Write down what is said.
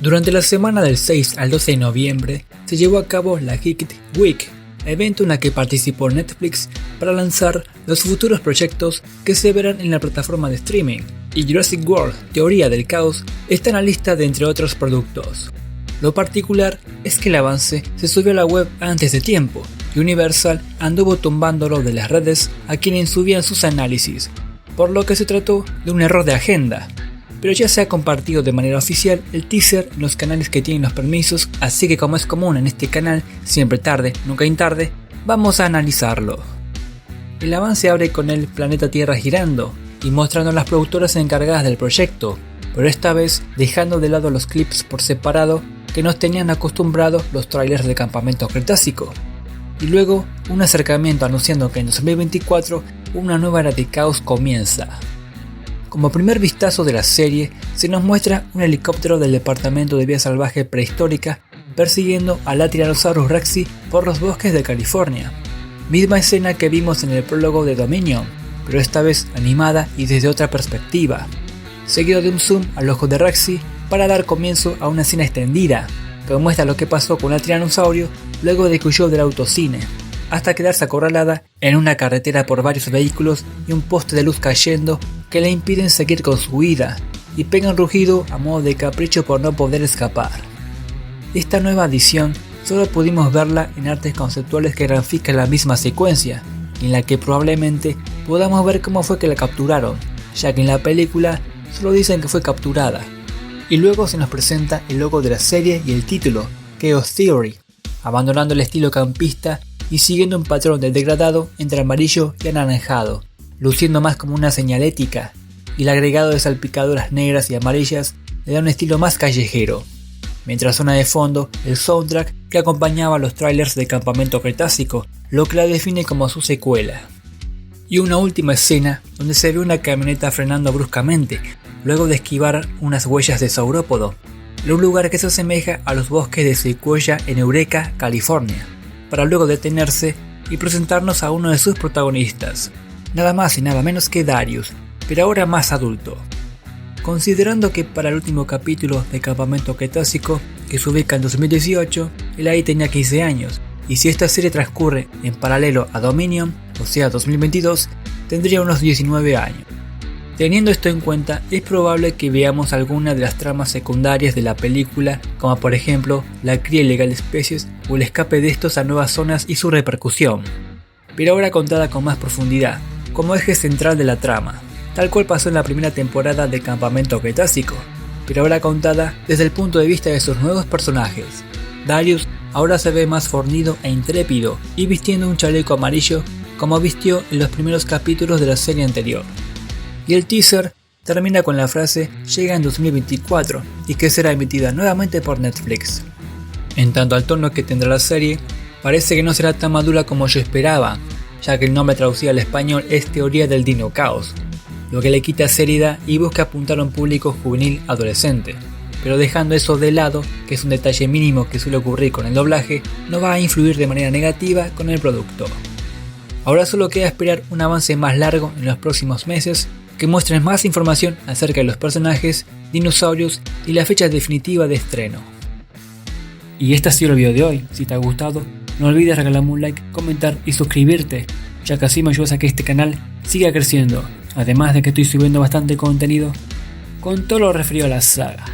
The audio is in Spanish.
Durante la semana del 6 al 12 de noviembre se llevó a cabo la Geek Week, evento en la que participó Netflix para lanzar los futuros proyectos que se verán en la plataforma de streaming, y Jurassic World: Teoría del Caos está en la lista de entre otros productos. Lo particular es que el avance se subió a la web antes de tiempo, y Universal anduvo tumbándolo de las redes a quienes subían sus análisis, por lo que se trató de un error de agenda. Pero ya se ha compartido de manera oficial el teaser en los canales que tienen los permisos, así que como es común en este canal, siempre tarde, nunca tarde, vamos a analizarlo. El avance abre con el planeta Tierra girando y mostrando a las productoras encargadas del proyecto, pero esta vez dejando de lado los clips por separado que nos tenían acostumbrados los trailers de Campamento Cretácico. Y luego un acercamiento anunciando que en 2024 una nueva era de caos comienza. Como primer vistazo de la serie, se nos muestra un helicóptero del Departamento de Vida Salvaje Prehistórica persiguiendo a la Tyrannosaurus Rexy por los bosques de California. Misma escena que vimos en el prólogo de Dominion, pero esta vez animada y desde otra perspectiva. Seguido de un zoom al ojo de Rexy para dar comienzo a una escena extendida que muestra lo que pasó con la tiranosaurio luego de que huyó del autocine, hasta quedarse acorralada en una carretera por varios vehículos y un poste de luz cayendo que le impiden seguir con su huida, y pega un rugido a modo de capricho por no poder escapar. Esta nueva edición solo pudimos verla en artes conceptuales que grafican la misma secuencia, en la que probablemente podamos ver cómo fue que la capturaron, ya que en la película solo dicen que fue capturada. Y luego se nos presenta el logo de la serie y el título, Chaos Theory, abandonando el estilo campista y siguiendo un patrón de degradado entre amarillo y anaranjado, luciendo más como una señalética, y el agregado de salpicaduras negras y amarillas le da un estilo más callejero, mientras suena de fondo el soundtrack que acompañaba a los trailers de Campamento Cretácico, lo que la define como su secuela. Y una última escena donde se ve una camioneta frenando bruscamente, luego de esquivar unas huellas de saurópodo, en un lugar que se asemeja a los bosques de Sequoia en Eureka, California, para luego detenerse y presentarnos a uno de sus protagonistas, nada más y nada menos que Darius, pero ahora más adulto. Considerando que para el último capítulo de Campamento Cretácico, que se ubica en 2018, él ahí tenía 15 años, y si esta serie transcurre en paralelo a Dominion, o sea 2022, tendría unos 19 años. Teniendo esto en cuenta, es probable que veamos alguna de las tramas secundarias de la película, como por ejemplo la cría ilegal de especies o el escape de estos a nuevas zonas y su repercusión, pero ahora contada con más profundidad, como eje central de la trama, tal cual pasó en la primera temporada de Campamento Cretácico, pero ahora contada desde el punto de vista de sus nuevos personajes. Darius ahora se ve más fornido e intrépido y vistiendo un chaleco amarillo como vistió en los primeros capítulos de la serie anterior. Y el teaser termina con la frase "llega en 2024" y que será emitida nuevamente por Netflix. En tanto al tono que tendrá la serie, parece que no será tan madura como yo esperaba, ya que el nombre traducido al español es Teoría del Dino Caos, lo que le quita seriedad y busca apuntar a un público juvenil adolescente, pero dejando eso de lado, que es un detalle mínimo que suele ocurrir con el doblaje, no va a influir de manera negativa con el producto. Ahora solo queda esperar un avance más largo en los próximos meses que muestren más información acerca de los personajes, dinosaurios y la fecha definitiva de estreno. Y este ha sido el video de hoy. Si te ha gustado, no olvides regalarme un like, comentar y suscribirte, ya que así me ayudas a que este canal siga creciendo, además de que estoy subiendo bastante contenido con todo lo referido a la saga.